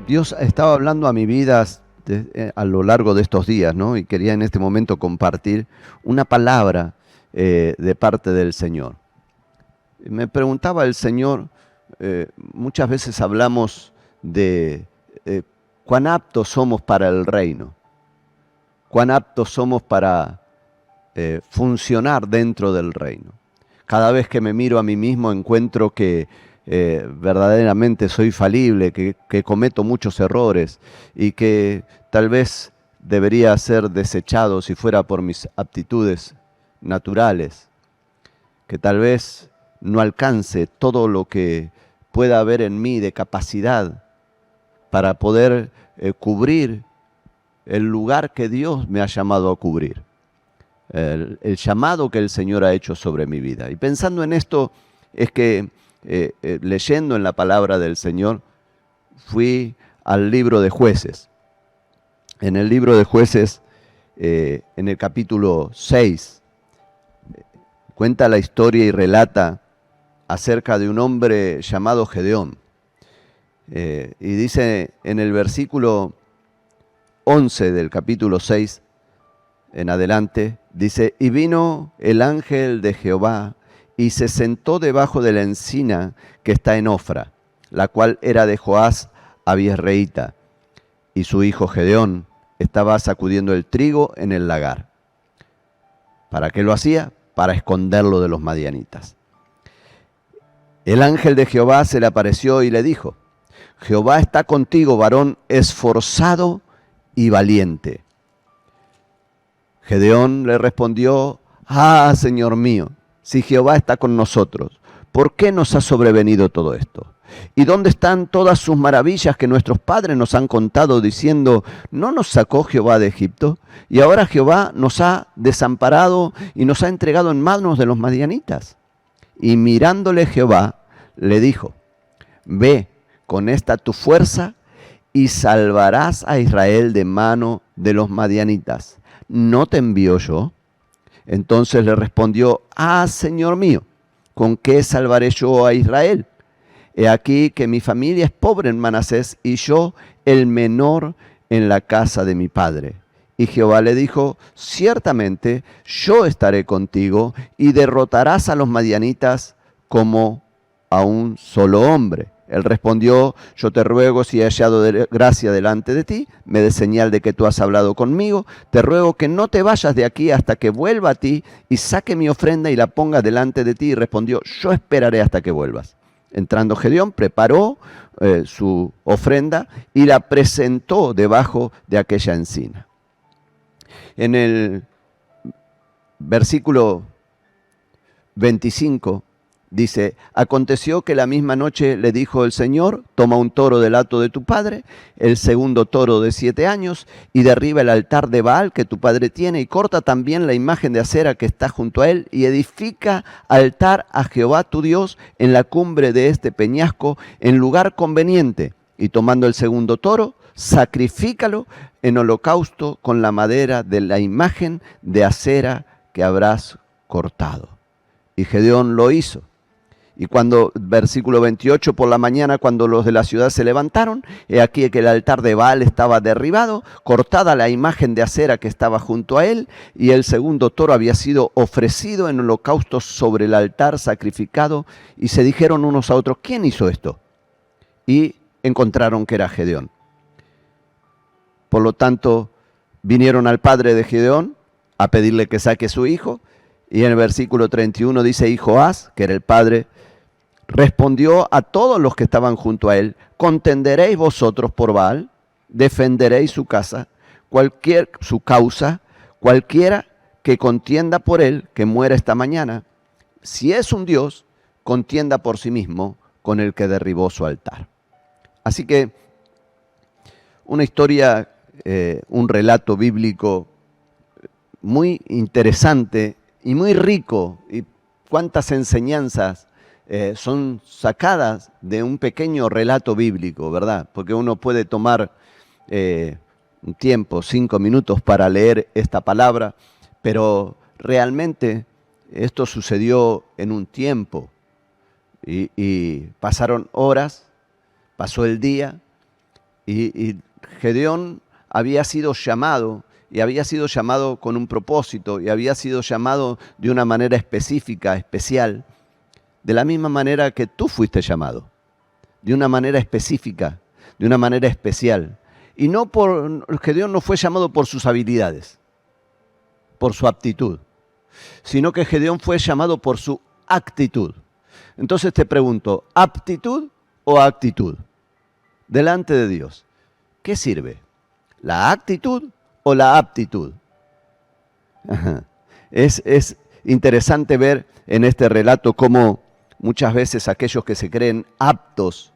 Dios estaba hablando a mi vida a lo largo de estos días, ¿no? Y quería en este momento compartir una palabra de parte del Señor. Me preguntaba el Señor, muchas veces hablamos de cuán aptos somos para el reino, cuán aptos somos para funcionar dentro del reino. Cada vez que me miro a mí mismo encuentro que verdaderamente soy falible, que cometo muchos errores y que tal vez debería ser desechado si fuera por mis aptitudes naturales, que tal vez no alcance todo lo que pueda haber en mí de capacidad para poder cubrir el lugar que Dios me ha llamado a cubrir, el llamado que el Señor ha hecho sobre mi vida. Y pensando en esto es que leyendo en la palabra del Señor, fui al libro de Jueces. En el libro de Jueces, en el capítulo 6, cuenta la historia y relata acerca de un hombre llamado Gedeón. Y dice en el versículo 11 del capítulo 6 en adelante, dice: y vino el ángel de Jehová y se sentó debajo de la encina que está en Ofra, la cual era de Joás abiezreíta, y su hijo Gedeón estaba sacudiendo el trigo en el lagar. ¿Para qué lo hacía? Para esconderlo de los madianitas. El ángel de Jehová se le apareció y le dijo: Jehová está contigo, varón esforzado y valiente. Gedeón le respondió: ah, Señor mío, si Jehová está con nosotros, ¿por qué nos ha sobrevenido todo esto? ¿Y dónde están todas sus maravillas que nuestros padres nos han contado diciendo: ¿no nos sacó Jehová de Egipto? Y ahora Jehová nos ha desamparado y nos ha entregado en manos de los madianitas. Y mirándole Jehová, le dijo: ve con esta tu fuerza y salvarás a Israel de mano de los madianitas. ¿No te envío yo? Entonces le respondió: ah, Señor mío, ¿con qué salvaré yo a Israel? He aquí que mi familia es pobre en Manasés y yo el menor en la casa de mi padre. Y Jehová le dijo: ciertamente yo estaré contigo y derrotarás a los madianitas como a un solo hombre. Él respondió: yo te ruego, si he hallado gracia delante de ti, me des señal de que tú has hablado conmigo. Te ruego que no te vayas de aquí hasta que vuelva a ti y saque mi ofrenda y la ponga delante de ti. Y respondió: yo esperaré hasta que vuelvas. Entrando Gedeón, preparó su ofrenda y la presentó debajo de aquella encina. En el versículo 25 dice: aconteció que la misma noche le dijo el Señor: toma un toro del hato de tu padre, el segundo toro de 7 años, y derriba el altar de Baal que tu padre tiene, y corta también la imagen de acera que está junto a él, y edifica altar a Jehová tu Dios en la cumbre de este peñasco, en lugar conveniente. Y tomando el segundo toro, sacrifícalo en holocausto con la madera de la imagen de acera que habrás cortado. Y Gedeón lo hizo. Y cuando, versículo 28, por la mañana, cuando los de la ciudad se levantaron, he aquí que el altar de Baal estaba derribado, cortada la imagen de acera que estaba junto a él, y el segundo toro había sido ofrecido en holocausto sobre el altar sacrificado, y se dijeron unos a otros: ¿quién hizo esto? Y encontraron que era Gedeón. Por lo tanto, vinieron al padre de Gedeón a pedirle que saque a su hijo, y en el versículo 31 dice: y Joás, que era el padre, respondió a todos los que estaban junto a él: ¿contenderéis vosotros por Baal? ¿Defenderéis su causa? Cualquiera que contienda por él, que muera esta mañana. Si es un Dios, contienda por sí mismo con el que derribó su altar. Así que una historia, un relato bíblico muy interesante y muy rico, y cuántas enseñanzas son sacadas de un pequeño relato bíblico, ¿verdad? Porque uno puede tomar un tiempo, 5 minutos para leer esta palabra, pero realmente esto sucedió en un tiempo y pasaron horas, pasó el día Y Gedeón había sido llamado, y había sido llamado con un propósito, y había sido llamado de una manera específica, especial, de la misma manera que tú fuiste llamado, de una manera específica, de una manera especial. Y Gedeón no fue llamado por sus habilidades, por su aptitud, sino que Gedeón fue llamado por su actitud. Entonces te pregunto, ¿aptitud o actitud? Delante de Dios, ¿qué sirve? ¿La actitud o la aptitud? Es interesante ver en este relato cómo muchas veces aquellos que se creen aptos,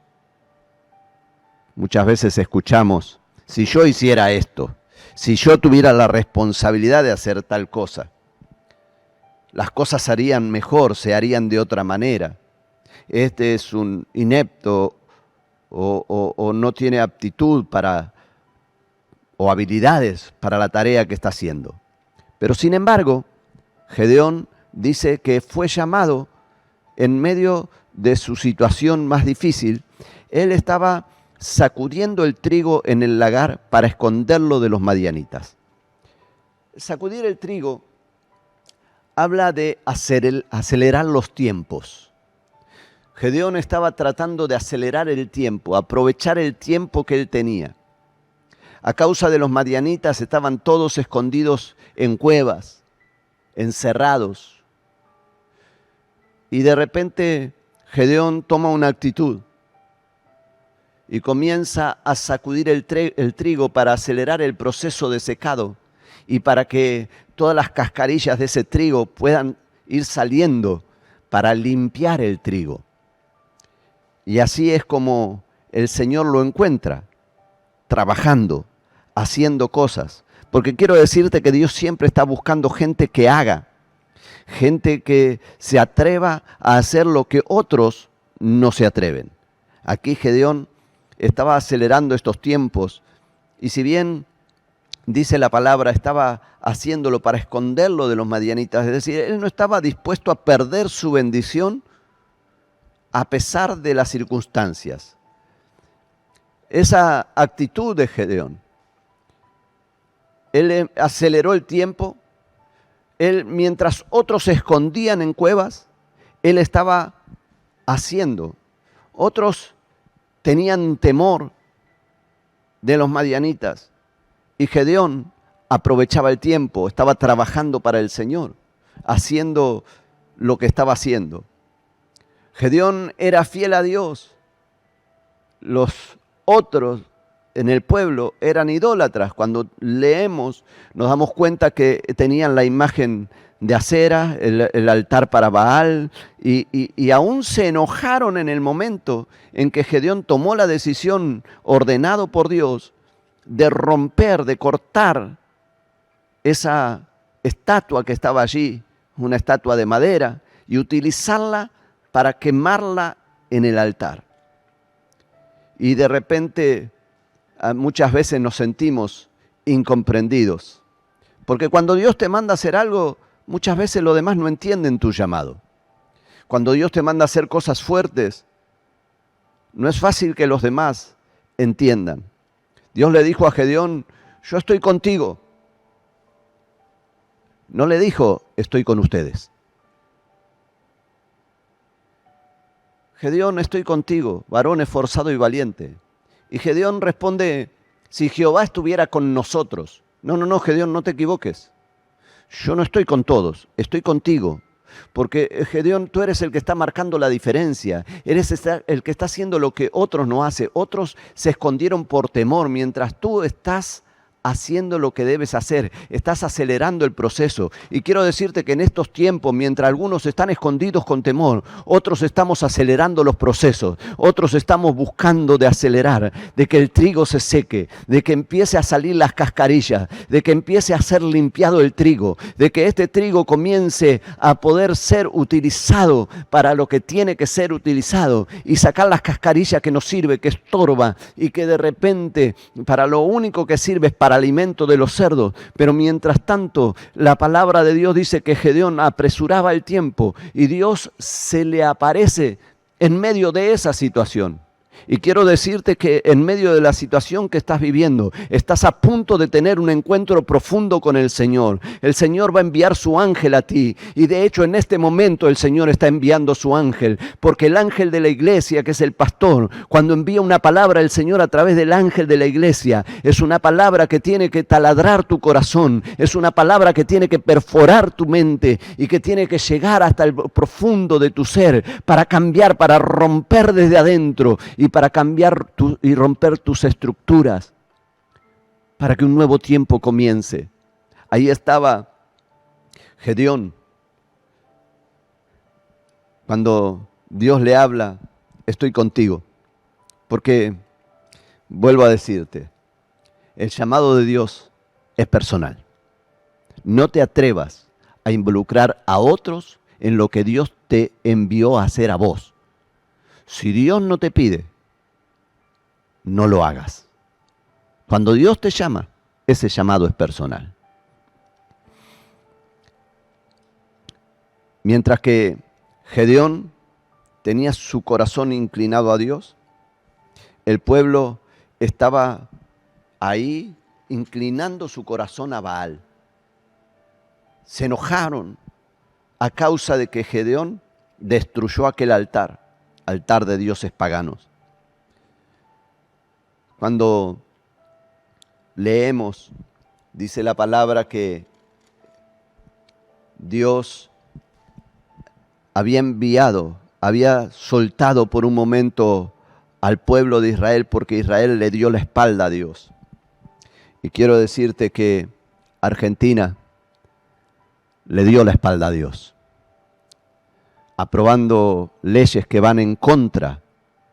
muchas veces escuchamos, si yo hiciera esto, si yo tuviera la responsabilidad de hacer tal cosa, las cosas se harían mejor, se harían de otra manera. Este es un inepto o no tiene aptitud o habilidades para la tarea que está haciendo. Pero sin embargo, Gedeón dice que fue llamado en medio de su situación más difícil. Él estaba sacudiendo el trigo en el lagar para esconderlo de los madianitas. Sacudir el trigo habla de acelerar los tiempos. Gedeón estaba tratando de acelerar el tiempo, aprovechar el tiempo que él tenía. A causa de los madianitas estaban todos escondidos en cuevas, encerrados. Y de repente Gedeón toma una actitud y comienza a sacudir el trigo para acelerar el proceso de secado y para que todas las cascarillas de ese trigo puedan ir saliendo para limpiar el trigo. Y así es como el Señor lo encuentra, trabajando, haciendo cosas. Porque quiero decirte que Dios siempre está buscando gente que haga, gente que se atreva a hacer lo que otros no se atreven. Aquí Gedeón estaba acelerando estos tiempos y si bien dice la palabra, estaba haciéndolo para esconderlo de los madianitas, es decir, él no estaba dispuesto a perder su bendición a pesar de las circunstancias. Esa actitud de Gedeón, él aceleró el tiempo, él mientras otros se escondían en cuevas, él estaba haciendo. Otros tenían temor de los madianitas y Gedeón aprovechaba el tiempo, estaba trabajando para el Señor, haciendo lo que estaba haciendo. Gedeón era fiel a Dios. Los otros en el pueblo eran idólatras. Cuando leemos nos damos cuenta que tenían la imagen de Acera, el altar para Baal, y aún se enojaron en el momento en que Gedeón tomó la decisión, ordenado por Dios, de romper, de cortar esa estatua que estaba allí, una estatua de madera, y utilizarla para quemarla en el altar. Y de repente muchas veces nos sentimos incomprendidos, porque cuando Dios te manda a hacer algo, muchas veces los demás no entienden tu llamado. Cuando Dios te manda a hacer cosas fuertes, no es fácil que los demás entiendan. Dios le dijo a Gedeón, yo estoy contigo. No le dijo, estoy con ustedes. Gedeón, estoy contigo, varón esforzado y valiente. Y Gedeón responde, si Jehová estuviera con nosotros. No, Gedeón, no te equivoques. Yo no estoy con todos, estoy contigo. Porque Gedeón, tú eres el que está marcando la diferencia. Eres el que está haciendo lo que otros no hacen. Otros se escondieron por temor, mientras tú estás haciendo lo que debes hacer, estás acelerando el proceso. Y quiero decirte que en estos tiempos, mientras algunos están escondidos con temor, otros estamos acelerando los procesos, otros estamos buscando de acelerar, de que el trigo se seque, de que empiece a salir las cascarillas, de que empiece a ser limpiado el trigo, de que este trigo comience a poder ser utilizado para lo que tiene que ser utilizado y sacar las cascarillas que no sirve, que estorba y que de repente para lo único que sirve es para alimento de los cerdos. Pero mientras tanto, la palabra de Dios dice que Gedeón apresuraba el tiempo y Dios se le aparece en medio de esa situación. Y quiero decirte que en medio de la situación que estás viviendo, estás a punto de tener un encuentro profundo con el Señor. El Señor va a enviar su ángel a ti. Y de hecho en este momento el Señor está enviando su ángel. Porque el ángel de la iglesia, que es el pastor, cuando envía una palabra el Señor a través del ángel de la iglesia, es una palabra que tiene que taladrar tu corazón. Es una palabra que tiene que perforar tu mente y que tiene que llegar hasta el profundo de tu ser para cambiar, para romper desde adentro y para cambiar y romper tus estructuras, para que un nuevo tiempo comience. Ahí estaba Gedeón, cuando Dios le habla, estoy contigo, porque, vuelvo a decirte, el llamado de Dios es personal. No te atrevas a involucrar a otros en lo que Dios te envió a hacer a vos. Si Dios no te pide, no lo hagas. Cuando Dios te llama, ese llamado es personal. Mientras que Gedeón tenía su corazón inclinado a Dios, el pueblo estaba ahí inclinando su corazón a Baal. Se enojaron a causa de que Gedeón destruyó aquel altar de dioses paganos. Cuando leemos, dice la palabra que Dios había soltado por un momento al pueblo de Israel porque Israel le dio la espalda a Dios. Y quiero decirte que Argentina le dio la espalda a Dios, aprobando leyes que van en contra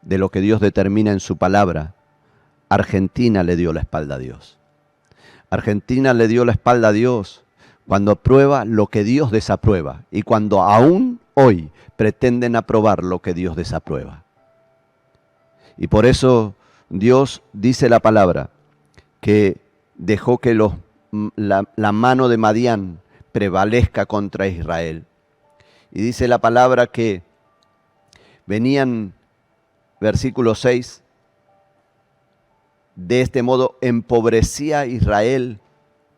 de lo que Dios determina en su palabra. Argentina le dio la espalda a Dios. Argentina le dio la espalda a Dios cuando aprueba lo que Dios desaprueba y cuando aún hoy pretenden aprobar lo que Dios desaprueba. Y por eso Dios dice la palabra que dejó que la mano de Madián prevalezca contra Israel. Y dice la palabra que venían, versículo 6, de este modo empobrecía Israel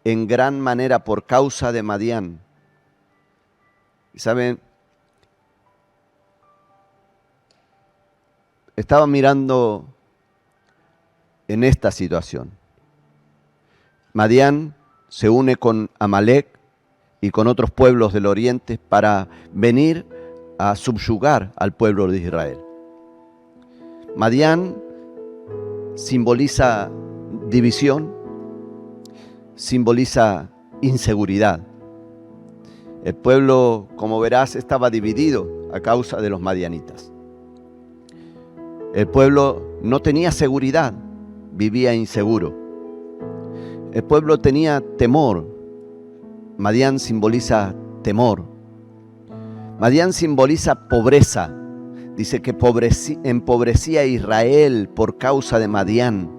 en gran manera por causa de Madián. Y saben, estaba mirando en esta situación. Madián se une con Amalek y con otros pueblos del oriente para venir a subyugar al pueblo de Israel. Madián simboliza división, simboliza inseguridad. El pueblo, como verás, estaba dividido a causa de los madianitas. El pueblo no tenía seguridad, vivía inseguro. El pueblo tenía temor. Madián simboliza temor. Madián simboliza pobreza. Dice que empobrecía a Israel por causa de Madián.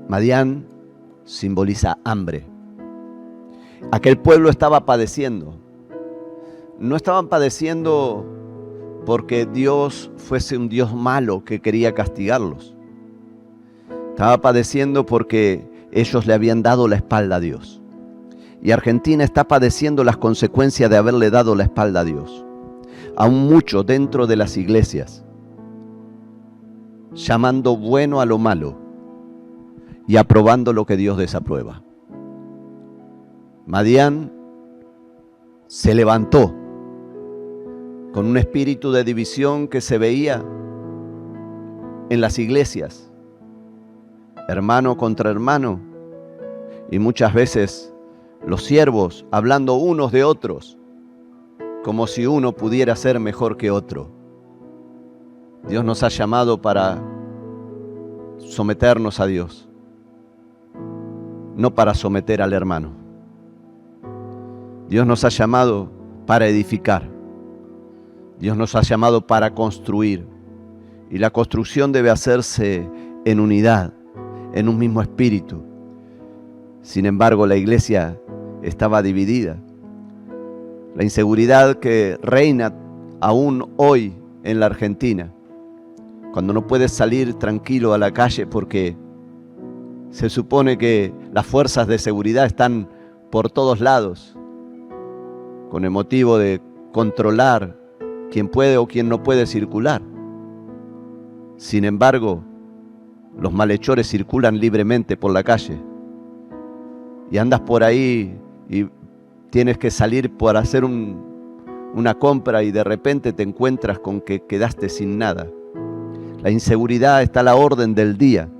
Madián simboliza hambre. Aquel pueblo estaba padeciendo. No estaban padeciendo porque Dios fuese un Dios malo que quería castigarlos. Estaba padeciendo porque ellos le habían dado la espalda a Dios. Y Argentina está padeciendo las consecuencias de haberle dado la espalda a Dios. Aún mucho dentro de las iglesias, llamando bueno a lo malo y aprobando lo que Dios desaprueba. Madián se levantó con un espíritu de división que se veía en las iglesias, hermano contra hermano, y muchas veces los siervos hablando unos de otros, como si uno pudiera ser mejor que otro. Dios nos ha llamado para someternos a Dios, no para someter al hermano. Dios nos ha llamado para edificar. Dios nos ha llamado para construir. Y la construcción debe hacerse en unidad, en un mismo espíritu. Sin embargo, la iglesia estaba dividida. La inseguridad que reina aún hoy en la Argentina, cuando no puedes salir tranquilo a la calle porque se supone que las fuerzas de seguridad están por todos lados, con el motivo de controlar quién puede o quién no puede circular. Sin embargo, los malhechores circulan libremente por la calle y andas por ahí y tienes que salir por hacer una compra y de repente te encuentras con que quedaste sin nada. La inseguridad está a la orden del día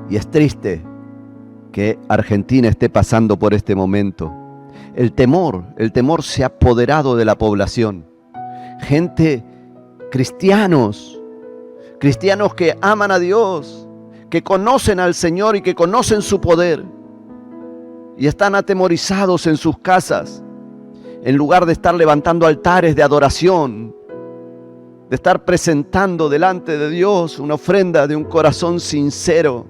y es triste que Argentina esté pasando por este momento. El temor se ha apoderado de la población. Gente, cristianos que aman a Dios, que conocen al Señor y que conocen su poder, y están atemorizados en sus casas, en lugar de estar levantando altares de adoración, de estar presentando delante de Dios una ofrenda de un corazón sincero,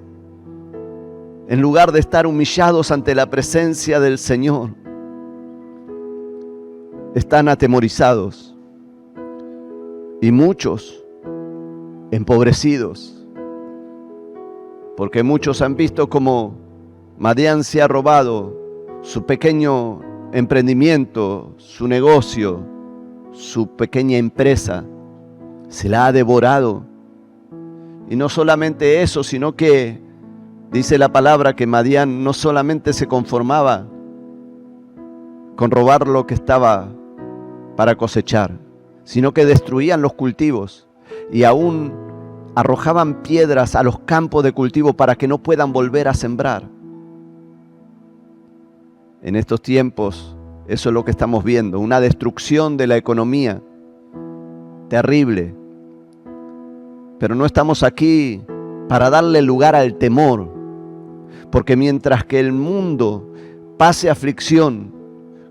en lugar de estar humillados ante la presencia del Señor. Están atemorizados y muchos empobrecidos, porque muchos han visto cómo Madián se ha robado su pequeño emprendimiento, su negocio, su pequeña empresa, se la ha devorado. Y no solamente eso, sino que dice la palabra que Madián no solamente se conformaba con robar lo que estaba para cosechar, sino que destruían los cultivos y aún arrojaban piedras a los campos de cultivo para que no puedan volver a sembrar. En estos tiempos, eso es lo que estamos viendo, una destrucción de la economía terrible. Pero no estamos aquí para darle lugar al temor, porque mientras que el mundo pase aflicción,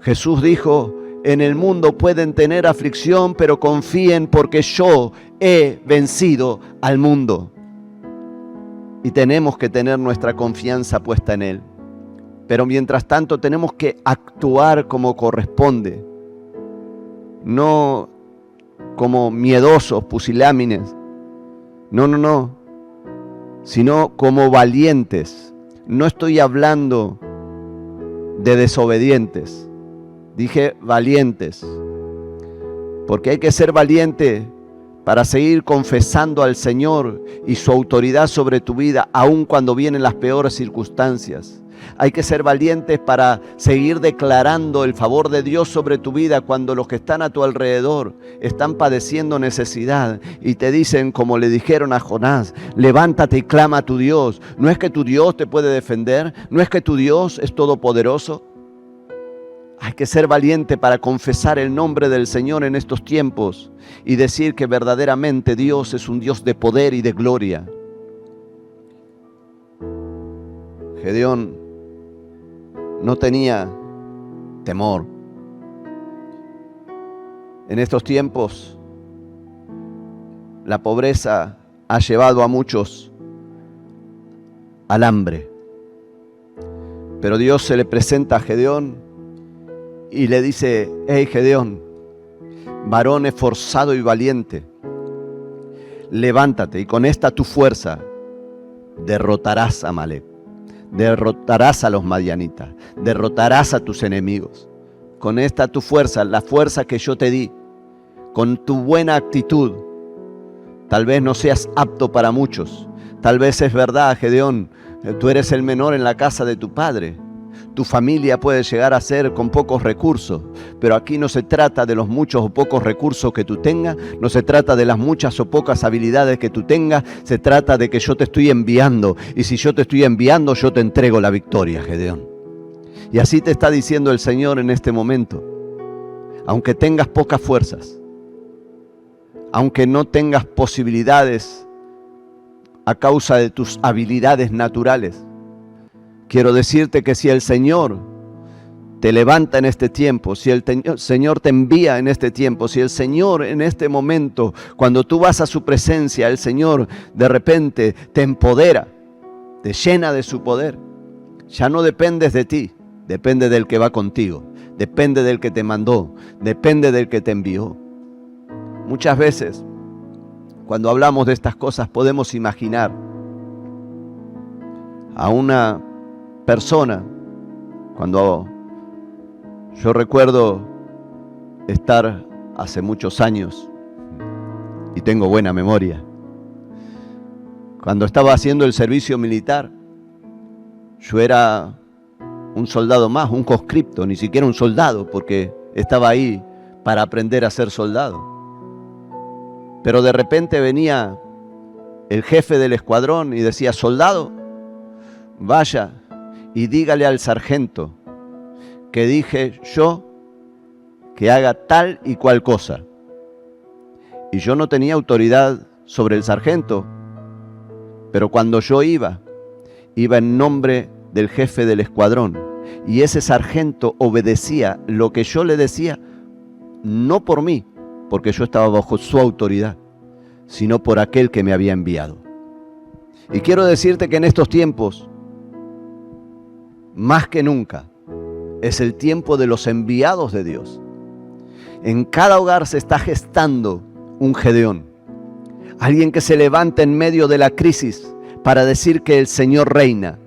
Jesús dijo: en el mundo pueden tener aflicción, pero confíen porque yo he vencido al mundo. Y tenemos que tener nuestra confianza puesta en Él. Pero mientras tanto tenemos que actuar como corresponde, no como miedosos, pusilámines, no, sino como valientes. No estoy hablando de desobedientes, dije valientes, porque hay que ser valiente para seguir confesando al Señor y su autoridad sobre tu vida, aun cuando vienen las peores circunstancias. Hay que ser valientes para seguir declarando el favor de Dios sobre tu vida cuando los que están a tu alrededor están padeciendo necesidad y te dicen, como le dijeron a Jonás: levántate y clama a tu Dios. ¿No es que tu Dios te puede defender? ¿No es que tu Dios es todopoderoso? Hay que ser valiente para confesar el nombre del Señor en estos tiempos y decir que verdaderamente Dios es un Dios de poder y de gloria. Gedeón no tenía temor. En estos tiempos, la pobreza ha llevado a muchos al hambre. Pero Dios se le presenta a Gedeón y le dice: hey Gedeón, varón esforzado y valiente, levántate y con esta tu fuerza derrotarás a Amalek. Derrotarás a los madianitas, derrotarás a tus enemigos. Con esta tu fuerza, la fuerza que yo te di, con tu buena actitud. Tal vez no seas apto para muchos. Tal vez es verdad, Gedeón, tú eres el menor en la casa de tu padre. Tu familia puede llegar a ser con pocos recursos, pero aquí no se trata de los muchos o pocos recursos que tú tengas, no se trata de las muchas o pocas habilidades que tú tengas, se trata de que yo te estoy enviando, y si yo te estoy enviando, yo te entrego la victoria, Gedeón. Y así te está diciendo el Señor en este momento. Aunque tengas pocas fuerzas, aunque no tengas posibilidades a causa de tus habilidades naturales, quiero decirte que si el Señor te levanta en este tiempo, si el Señor te envía en este tiempo, si el Señor en este momento, cuando tú vas a su presencia, el Señor de repente te empodera, te llena de su poder, ya no dependes de ti, depende del que va contigo, depende del que te mandó, depende del que te envió. Muchas veces, cuando hablamos de estas cosas, podemos imaginar a una persona. Cuando yo recuerdo estar hace muchos años, y tengo buena memoria, cuando estaba haciendo el servicio militar, yo era un soldado más, un conscripto, ni siquiera un soldado, porque estaba ahí para aprender a ser soldado. Pero de repente venía el jefe del escuadrón y decía: soldado, vaya y dígale al sargento que dije yo que haga tal y cual cosa. Y yo no tenía autoridad sobre el sargento, pero cuando yo iba en nombre del jefe del escuadrón, y ese sargento obedecía lo que yo le decía, no por mí, porque yo estaba bajo su autoridad, sino por aquel que me había enviado. Y quiero decirte que en estos tiempos, más que nunca, es el tiempo de los enviados de Dios. En cada hogar se está gestando un Gedeón, alguien que se levanta en medio de la crisis para decir que el Señor reina,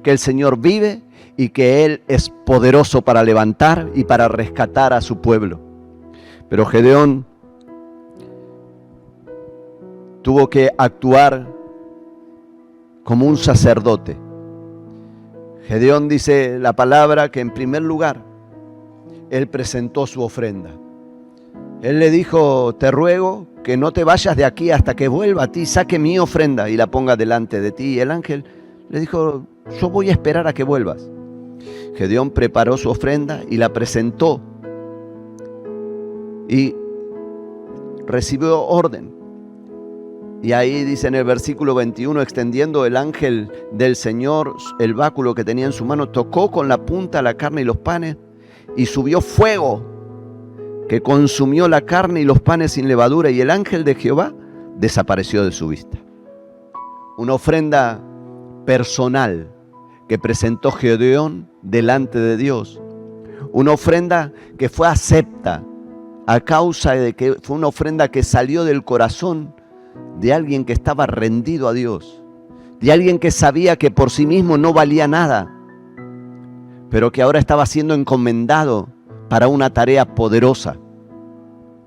que el Señor vive y que Él es poderoso para levantar y para rescatar a su pueblo. Pero Gedeón tuvo que actuar como un sacerdote. Gedeón, dice la palabra, que en primer lugar él presentó su ofrenda. Él le dijo: te ruego que no te vayas de aquí hasta que vuelva a ti, saque mi ofrenda y la ponga delante de ti. Y el ángel le dijo: yo voy a esperar a que vuelvas. Gedeón preparó su ofrenda y la presentó y recibió orden. Y ahí dice en el versículo 21, extendiendo el ángel del Señor el báculo que tenía en su mano, tocó con la punta la carne y los panes, y subió fuego que consumió la carne y los panes sin levadura, y el ángel de Jehová desapareció de su vista. Una ofrenda personal que presentó Gedeón delante de Dios. Una ofrenda que fue acepta a causa de que fue una ofrenda que salió del corazón de alguien que estaba rendido a Dios, de alguien que sabía que por sí mismo no valía nada, pero que ahora estaba siendo encomendado para una tarea poderosa: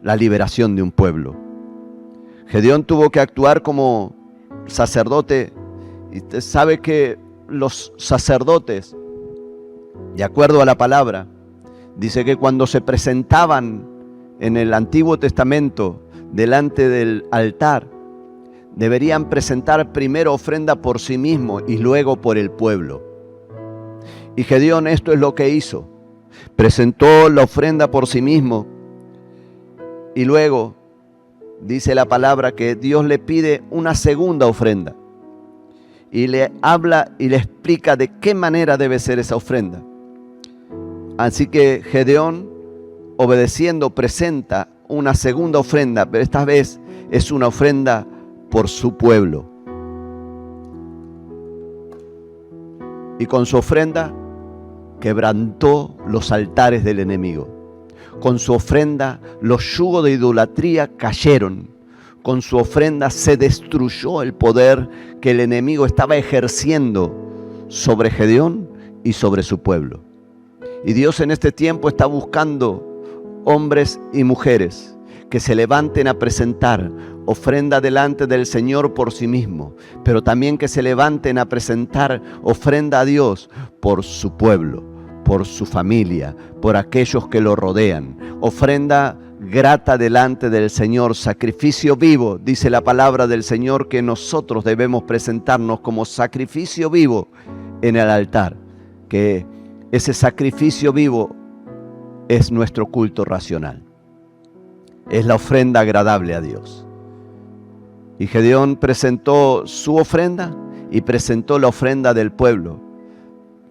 la liberación de un pueblo. Gedeón tuvo que actuar como sacerdote, y usted sabe que los sacerdotes, de acuerdo a la palabra, dice que cuando se presentaban en el Antiguo Testamento delante del altar, deberían presentar primero ofrenda por sí mismo y luego por el pueblo. Y Gedeón esto es lo que hizo: presentó la ofrenda por sí mismo, y luego dice la palabra que Dios le pide una segunda ofrenda y le habla y le explica de qué manera debe ser esa ofrenda. Así que Gedeón, obedeciendo, presenta una segunda ofrenda, pero esta vez es una ofrenda por su pueblo. Y con su ofrenda quebrantó los altares del enemigo. Con su ofrenda los yugos de idolatría cayeron. Con su ofrenda se destruyó el poder que el enemigo estaba ejerciendo sobre Gedeón y sobre su pueblo. Y Dios en este tiempo está buscando hombres y mujeres que se levanten a presentar ofrenda delante del Señor por sí mismo, pero también que se levanten a presentar ofrenda a Dios por su pueblo, por su familia, por aquellos que lo rodean. Ofrenda grata delante del Señor, sacrificio vivo. Dice la palabra del Señor que nosotros debemos presentarnos como sacrificio vivo en el altar, que ese sacrificio vivo es nuestro culto racional. Es la ofrenda agradable a Dios. Y Gedeón presentó su ofrenda y presentó la ofrenda del pueblo.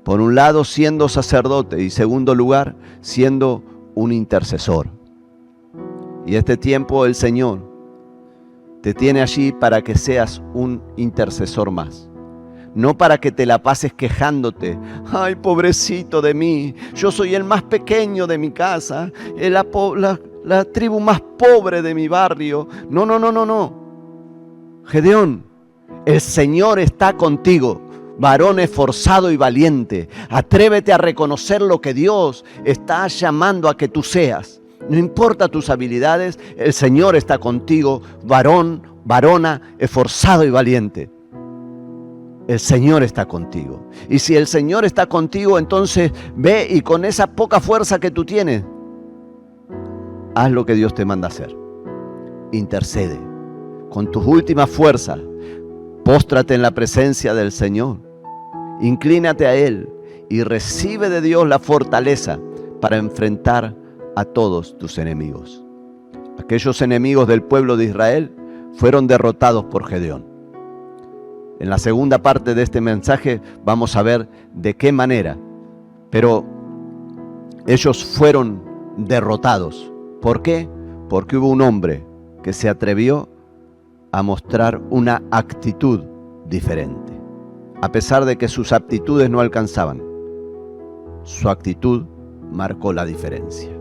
Por un lado, siendo sacerdote, y segundo lugar, siendo un intercesor. Y este tiempo el Señor te tiene allí para que seas un intercesor más. No para que te la pases quejándote. Ay, pobrecito de mí, yo soy el más pequeño de mi casa, la tribu más pobre de mi barrio. No, no, no, no, no. Gedeón, el Señor está contigo, varón esforzado y valiente. Atrévete a reconocer lo que Dios está llamando a que tú seas. No importa tus habilidades, el Señor está contigo, varón, varona, esforzado y valiente. El Señor está contigo. Y si el Señor está contigo, entonces ve y con esa poca fuerza que tú tienes, haz lo que Dios te manda hacer. Intercede. Con tus últimas fuerzas, póstrate en la presencia del Señor. Inclínate a Él y recibe de Dios la fortaleza para enfrentar a todos tus enemigos. Aquellos enemigos del pueblo de Israel fueron derrotados por Gedeón. En la segunda parte de este mensaje vamos a ver de qué manera, pero ellos fueron derrotados. ¿Por qué? Porque hubo un hombre que se atrevió a mostrar una actitud diferente. A pesar de que sus aptitudes no alcanzaban, su actitud marcó la diferencia.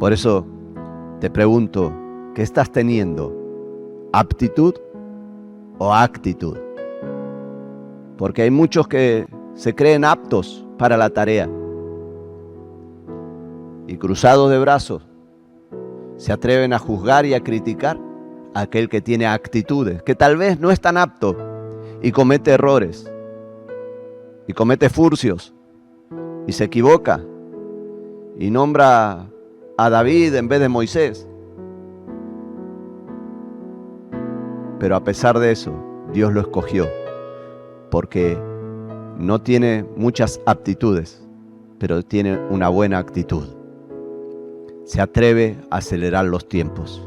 Por eso te pregunto, ¿qué estás teniendo? ¿Aptitud o actitud? Porque hay muchos que se creen aptos para la tarea y cruzados de brazos se atreven a juzgar y a criticar a aquel que tiene actitudes, que tal vez no es tan apto y comete errores y comete furcios y se equivoca y nombra a David en vez de Moisés. Pero a pesar de eso, Dios lo escogió porque no tiene muchas aptitudes, pero tiene una buena actitud. Se atreve a acelerar los tiempos.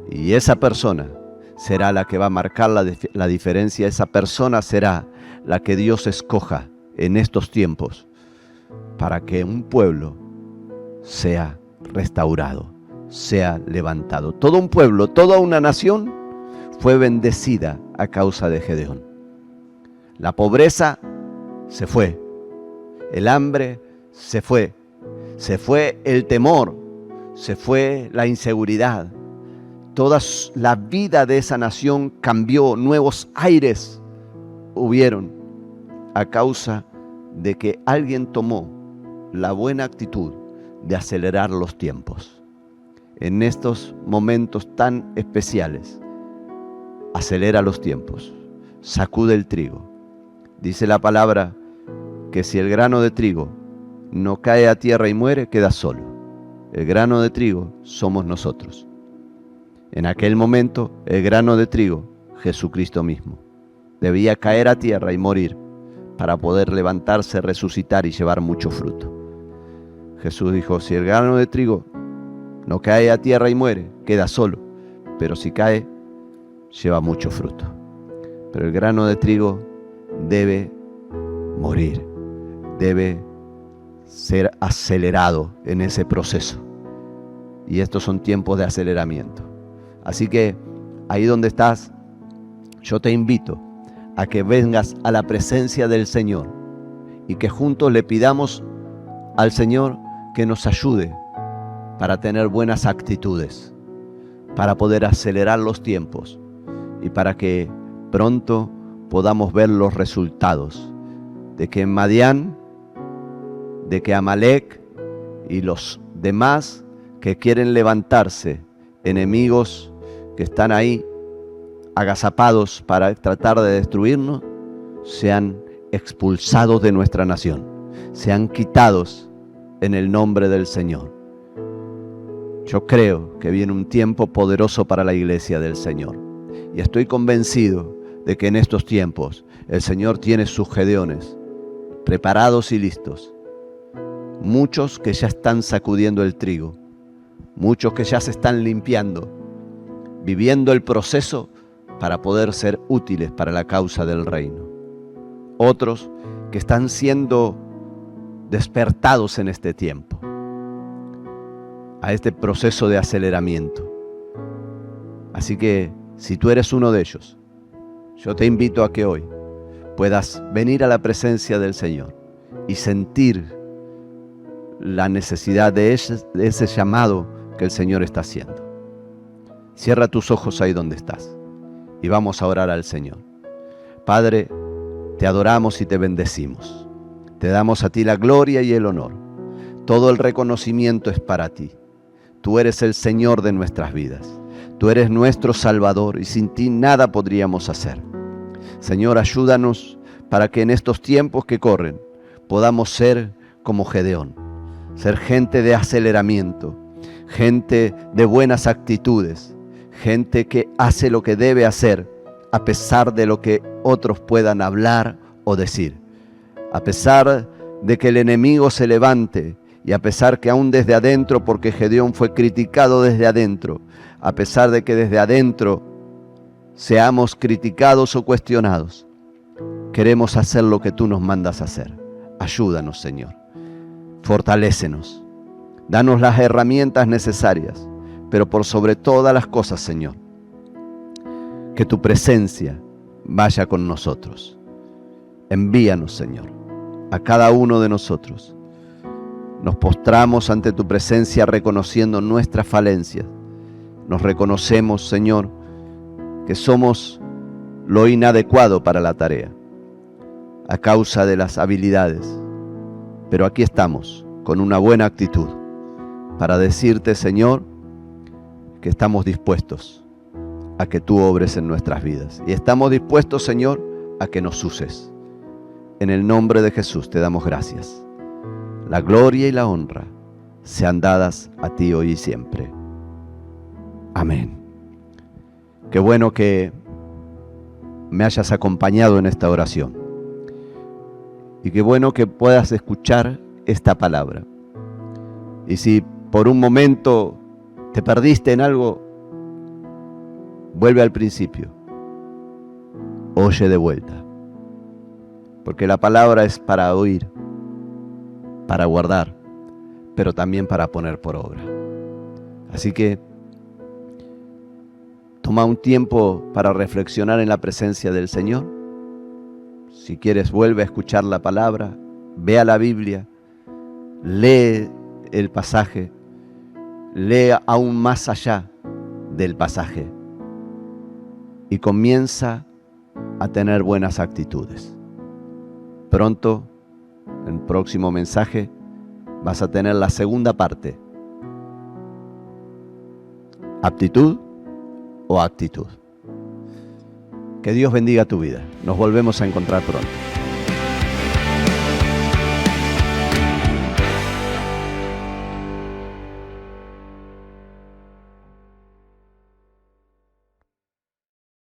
Y esa persona será la que va a marcar la diferencia. Esa persona será la que Dios escoja en estos tiempos para que un pueblo sea restaurado, sea levantado. Todo un pueblo, toda una nación fue bendecida a causa de Gedeón. La pobreza se fue, el hambre se fue el temor, se fue la inseguridad. Toda la vida de esa nación cambió, nuevos aires hubieron a causa de que alguien tomó la buena actitud de acelerar los tiempos. En estos momentos tan especiales, acelera los tiempos, sacude el trigo. Dice la palabra que si el grano de trigo no cae a tierra y muere, queda solo. El grano de trigo somos nosotros. En aquel momento, el grano de trigo, Jesucristo mismo, debía caer a tierra y morir para poder levantarse, resucitar y llevar mucho fruto. Jesús dijo, si el grano de trigo no cae a tierra y muere, queda solo, pero si cae, lleva mucho fruto. Pero el grano de trigo debe morir, debe ser acelerado en ese proceso. Y estos son tiempos de aceleramiento. Así que ahí donde estás, yo te invito a que vengas a la presencia del Señor y que juntos le pidamos al Señor que nos ayude para tener buenas actitudes, para poder acelerar los tiempos y para que pronto podamos ver los resultados de que Madián, de que Amalek y los demás que quieren levantarse, enemigos que están ahí agazapados para tratar de destruirnos, sean expulsados de nuestra nación, sean quitados en el nombre del Señor. Yo creo que viene un tiempo poderoso para la iglesia del Señor y estoy convencido de que en estos tiempos el Señor tiene sus Gedeones preparados y listos. Muchos que ya están sacudiendo el trigo, muchos que ya se están limpiando, viviendo el proceso para poder ser útiles para la causa del reino. Otros que están siendo despertados en este tiempo, a este proceso de aceleramiento. Así que si tú eres uno de ellos, yo te invito a que hoy puedas venir a la presencia del Señor y sentir la necesidad de ese llamado que el Señor está haciendo. Cierra tus ojos ahí donde estás y vamos a orar al Señor. Padre, te adoramos y te bendecimos. Te damos a ti la gloria y el honor. Todo el reconocimiento es para ti. Tú eres el Señor de nuestras vidas. Tú eres nuestro Salvador y sin ti nada podríamos hacer. Señor, ayúdanos para que en estos tiempos que corren podamos ser como Gedeón, ser gente de aceleramiento, gente de buenas actitudes, gente que hace lo que debe hacer a pesar de lo que otros puedan hablar o decir. A pesar de que el enemigo se levante y a pesar que aún desde adentro, porque Gedeón fue criticado desde adentro, a pesar de que desde adentro seamos criticados o cuestionados, queremos hacer lo que tú nos mandas hacer. Ayúdanos, Señor. Fortalécenos. Danos las herramientas necesarias, pero por sobre todas las cosas, Señor, que tu presencia vaya con nosotros. Envíanos, Señor, a cada uno de nosotros. Nos postramos ante tu presencia reconociendo nuestras falencias. Nos reconocemos, Señor, que somos lo inadecuado para la tarea, a causa de las habilidades. Pero aquí estamos, con una buena actitud, para decirte, Señor, que estamos dispuestos a que tú obres en nuestras vidas. Y estamos dispuestos, Señor, a que nos uses. En el nombre de Jesús te damos gracias. La gloria y la honra sean dadas a ti hoy y siempre. Amén. Qué bueno que me hayas acompañado en esta oración. Y qué bueno que puedas escuchar esta palabra. Y si por un momento te perdiste en algo, vuelve al principio. Oye de vuelta. Porque la palabra es para oír, para guardar, pero también para poner por obra. Así que toma un tiempo para reflexionar en la presencia del Señor. Si quieres, vuelve a escuchar la palabra, ve a la Biblia, lee el pasaje, lee aún más allá del pasaje y comienza a tener buenas actitudes. Pronto, en el próximo mensaje, vas a tener la segunda parte. ¿Aptitud o actitud? Que Dios bendiga tu vida. Nos volvemos a encontrar pronto.